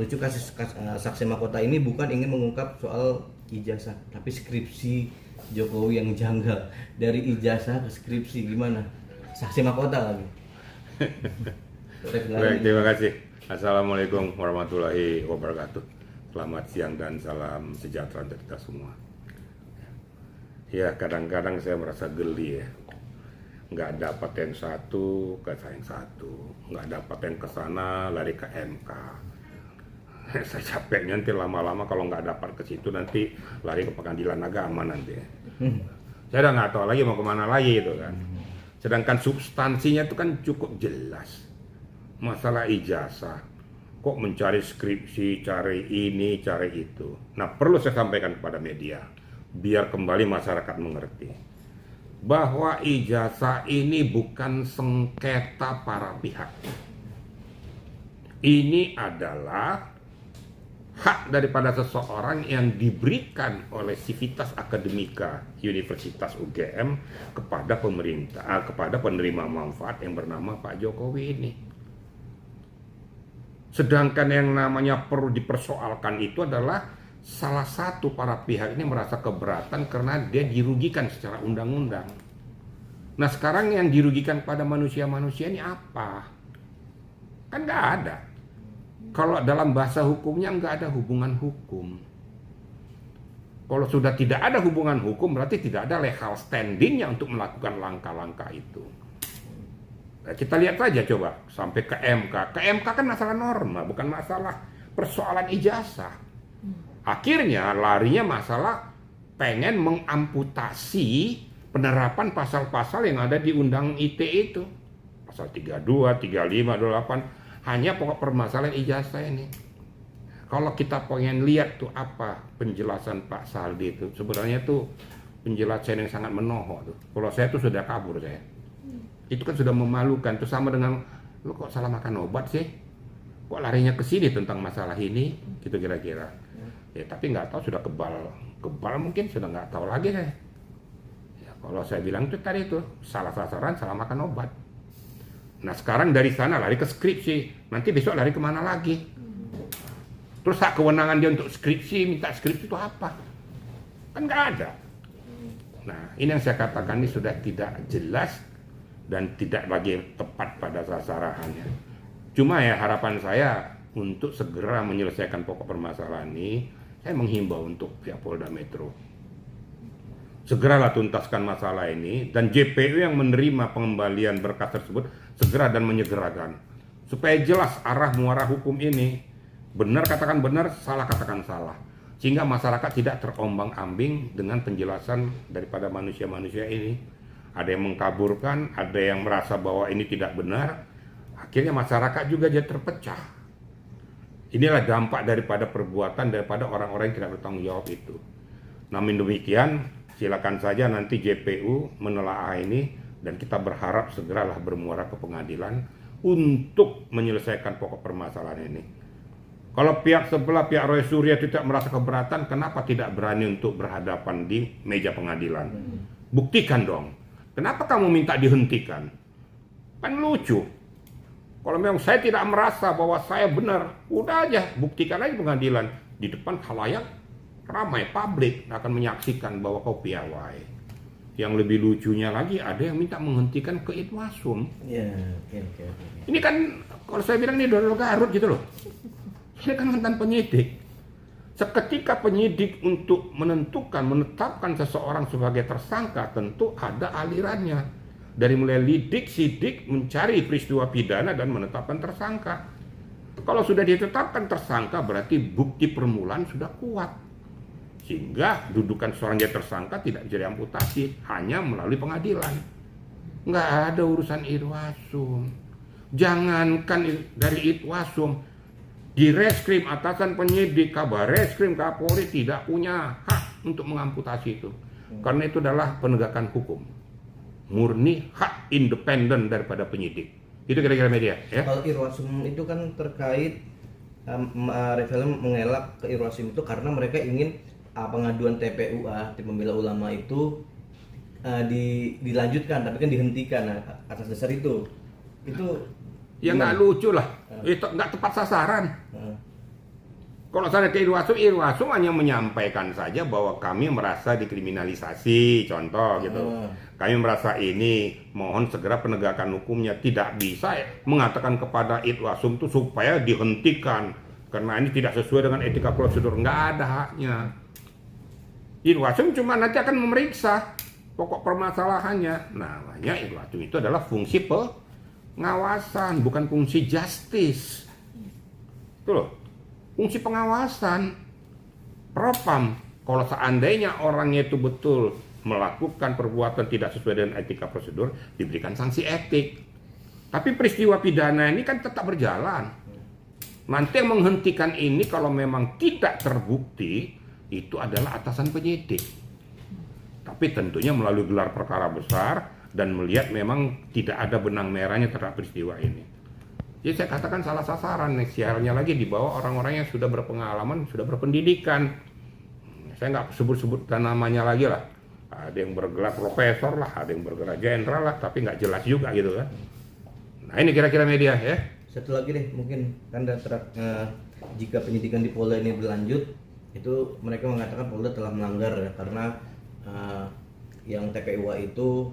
lucu saksi mahkota ini bukan ingin mengungkap soal ijazah, tapi skripsi Jokowi yang janggal. Dari ijazah ke skripsi gimana? Saksi mahkota lagi. Baik, terima kasih. Assalamualaikum warahmatullahi wabarakatuh. Selamat siang dan salam sejahtera untuk kita semua. Ya, kadang-kadang saya merasa geli ya. Nggak dapat yang satu, ke yang satu. Nggak dapat yang ke sana, lari ke MK. Saya capeknya nanti lama-lama kalau nggak dapat ke situ nanti lari ke pengadilan agama nanti. Saya udah nggak tahu lagi mau kemana lagi itu kan. Sedangkan substansinya itu kan cukup jelas. Masalah ijazah, kok mencari skripsi, cari ini, cari itu. Nah, perlu saya sampaikan kepada media, biar kembali masyarakat mengerti bahwa ijazah ini bukan sengketa para pihak. Ini adalah hak daripada seseorang yang diberikan oleh Civitas Akademika Universitas UGM kepada pemerintah, kepada penerima manfaat yang bernama Pak Jokowi ini. Sedangkan yang namanya perlu dipersoalkan itu adalah salah satu para pihak ini merasa keberatan karena dia dirugikan secara undang-undang. Nah, sekarang yang dirugikan pada manusia-manusia ini apa? Kan nggak ada. Kalau dalam bahasa hukumnya nggak ada hubungan hukum. Kalau sudah tidak ada hubungan hukum, berarti tidak ada legal standingnya untuk melakukan langkah-langkah itu. Nah, kita lihat saja coba sampai ke MK. Ke MK kan masalah norma, bukan masalah persoalan ijazah. Akhirnya larinya masalah pengen mengamputasi penerapan pasal-pasal yang ada di Undang ITE itu. Pasal 32, 35, 28. Hanya pokok permasalahan ijazah ini. Kalau kita pengen lihat tuh apa penjelasan Pak Saldi itu, sebenarnya tuh penjelasan yang sangat menohok tuh. Kalau saya tuh sudah kabur saya. Itu kan sudah memalukan. Tuh sama dengan, lu kok salah makan obat sih? Kok larinya ke sini tentang masalah ini? Gitu kira-kira. Ya tapi nggak tahu sudah kebal mungkin sudah nggak tahu lagi saya. Ya, kalau saya bilang tuh tadi tuh salah sasaran, salah makan obat. Nah sekarang dari sana lari ke skripsi, nanti besok lari kemana lagi? Terus hak kewenangan dia untuk skripsi, minta skripsi itu apa? Kan nggak ada. Nah ini yang saya katakan ini sudah tidak jelas dan tidak lagi tepat pada sasarannya. Cuma ya harapan saya untuk segera menyelesaikan pokok permasalahan ini, saya menghimbau untuk pihak Polda Metro. Segeralah tuntaskan masalah ini dan JPU yang menerima pengembalian berkas tersebut segera dan menyegerakan supaya jelas arah muara hukum ini. Benar katakan benar, salah katakan salah, sehingga masyarakat tidak terombang-ambing dengan penjelasan daripada manusia-manusia ini. Ada yang mengkaburkan, ada yang merasa bahwa ini tidak benar, akhirnya masyarakat juga jadi terpecah. Inilah dampak daripada perbuatan daripada orang-orang yang tidak bertanggung jawab itu. Namun demikian, silakan saja nanti JPU menelaah ini dan kita berharap segeralah bermuara ke pengadilan untuk menyelesaikan pokok permasalahan ini. Kalau pihak sebelah, pihak Roy Suryo tidak merasa keberatan, kenapa tidak berani untuk berhadapan di meja pengadilan? Buktikan dong. Kenapa kamu minta dihentikan? Kan lucu. Kalau memang saya tidak merasa bahwa saya benar, udah aja buktikan aja pengadilan di depan khalayak ramai, publik akan menyaksikan bahwa kau piawai. Yang lebih lucunya lagi ada yang minta menghentikan ke Itwasum. Ya, oke. Ini kan kalau saya bilang ini dodol Garut gitu loh. Ini kan mantan penyidik. Seketika penyidik untuk menetapkan seseorang sebagai tersangka, tentu ada alirannya. Dari mulai lidik, sidik, mencari peristiwa pidana dan menetapkan tersangka. Kalau sudah ditetapkan tersangka berarti bukti permulaan sudah kuat. Sehingga dudukan seorang jadi tersangka tidak bisa diamputasi, hanya melalui pengadilan. Nggak ada urusan Itwasum. Jangankan dari Itwasum, di reskrim atasan penyidik, kabar reskrim, Kapolri tidak punya hak untuk mengamputasi itu. Karena itu adalah penegakan hukum. Murni hak independen daripada penyidik. Itu kira-kira media. Ya? Kalau Irwasum itu kan terkait Revelem mengelak ke Irwasum itu karena mereka ingin pengaduan TPUA, Tim Pembela Ulama itu dilanjutkan, tapi kan dihentikan atas dasar itu ya nggak lucu lah, itu nggak tepat sasaran. Kalau saya ke Irwasum hanya menyampaikan saja bahwa kami merasa dikriminalisasi, contoh gitu. Kami merasa ini, mohon segera penegakan hukumnya. Tidak bisa mengatakan kepada Irwasum itu supaya dihentikan karena ini tidak sesuai dengan etika prosedur. Nggak ada haknya. Irwasum cuma nanti akan memeriksa pokok permasalahannya. Namanya Irwasum itu adalah fungsi pengawasan, bukan fungsi justice. Itu loh. Fungsi pengawasan, propam, kalau seandainya orangnya itu betul melakukan perbuatan tidak sesuai dengan etika prosedur, diberikan sanksi etik. Tapi peristiwa pidana ini kan tetap berjalan. Nanti yang menghentikan ini kalau memang tidak terbukti, itu adalah atasan penyidik. Tapi tentunya melalui gelar perkara besar dan melihat memang tidak ada benang merahnya terhadap peristiwa ini. Jadi saya katakan salah sasaran nih, sialnya lagi di bawah orang-orang yang sudah berpengalaman, sudah berpendidikan. Saya nggak sebut-sebut namanya lagi lah. Ada yang bergelar profesor lah, ada yang bergelar jenderal lah, tapi nggak jelas juga gitu kan. Nah ini kira-kira media ya. Satu lagi deh, mungkin kan jika penyidikan di Polda ini berlanjut, itu mereka mengatakan Polda telah melanggar ya, karena yang TPUA itu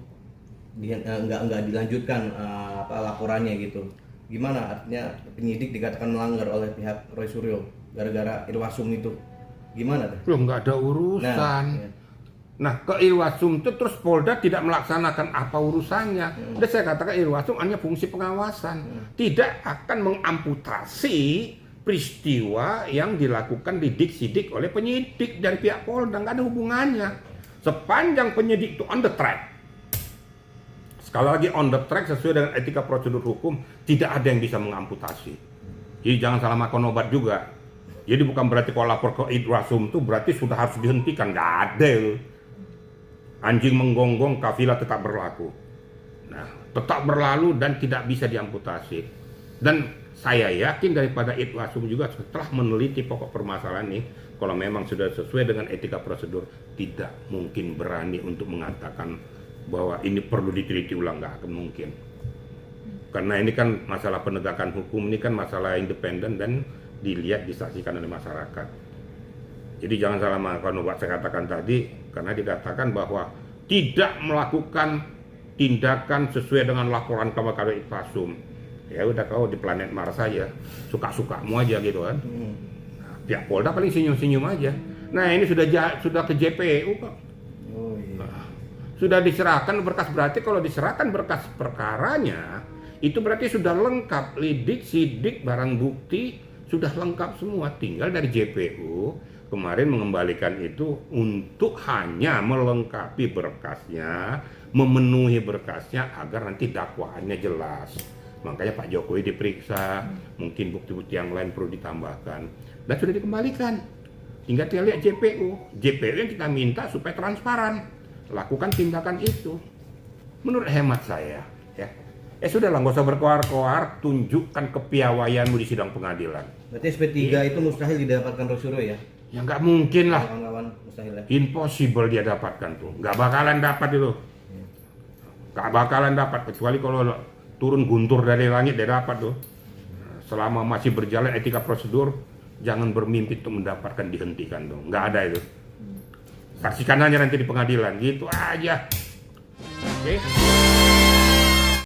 nggak dilanjutkan laporannya gitu. Gimana artinya penyidik dikatakan melanggar oleh pihak Roy Suryo gara-gara Irwasum itu? Gimana tuh? Loh nggak ada urusan. Nah ke Irwasum itu terus Polda tidak melaksanakan apa urusannya. Udah saya katakan Irwasum hanya fungsi pengawasan. Tidak akan mengamputasi peristiwa yang dilakukan didik-sidik oleh penyidik dari pihak Polda. Nggak ada hubungannya. Sepanjang penyidik itu on the track. Sekali lagi on the track sesuai dengan etika prosedur hukum, tidak ada yang bisa mengamputasi. Jadi jangan salah makan obat juga. Jadi bukan berarti kalau lapor ke Irwasum itu berarti sudah harus dihentikan. Nggak ada. Anjing menggonggong, kafilah tetap berlaku. Nah, tetap berlalu dan tidak bisa diamputasi. Dan saya yakin daripada Irwasum juga setelah meneliti pokok permasalahan ini, kalau memang sudah sesuai dengan etika prosedur, tidak mungkin berani untuk mengatakan bahwa ini perlu diteliti ulang, nggak akan mungkin. Karena ini kan masalah penegakan hukum, ini kan masalah independen dan dilihat, disaksikan oleh masyarakat. Jadi jangan salah makan obat saya katakan tadi, karena dikatakan bahwa tidak melakukan tindakan sesuai dengan laporan kepada Irwasum. Ya udah kau di planet Mars saja, suka-sukamu aja gitu kan. Nah, pihak Polda paling senyum-senyum aja. Nah ini sudah ke JPU kok. Oh, iya. Sudah diserahkan berkas, berarti kalau diserahkan berkas perkaranya itu berarti sudah lengkap, lidik, sidik, barang bukti sudah lengkap semua, tinggal dari JPU kemarin mengembalikan itu untuk hanya melengkapi berkasnya, memenuhi berkasnya agar nanti dakwaannya jelas. Makanya Pak Jokowi diperiksa, mungkin bukti-bukti yang lain perlu ditambahkan dan sudah dikembalikan. Tinggal kita lihat JPU yang kita minta supaya transparan. Lakukan tindakan itu. Menurut hemat saya, ya sudah lah, nggak usah berkoar-koar, tunjukkan kepiawaianmu di sidang pengadilan. Berarti SP3 itu mustahil didapatkan Roy Suryo ya? Ya nggak mungkin lah. Kawan-kawan mustahil ya? Impossible dia dapatkan tuh. Nggak bakalan dapat itu. Nggak bakalan dapat, kecuali kalau turun guntur dari langit dia dapat tuh. Selama masih berjalan etika prosedur, jangan bermimpi untuk mendapatkan dihentikan tuh. Nggak ada itu. Saksikan aja nanti di pengadilan, gitu aja. Oke?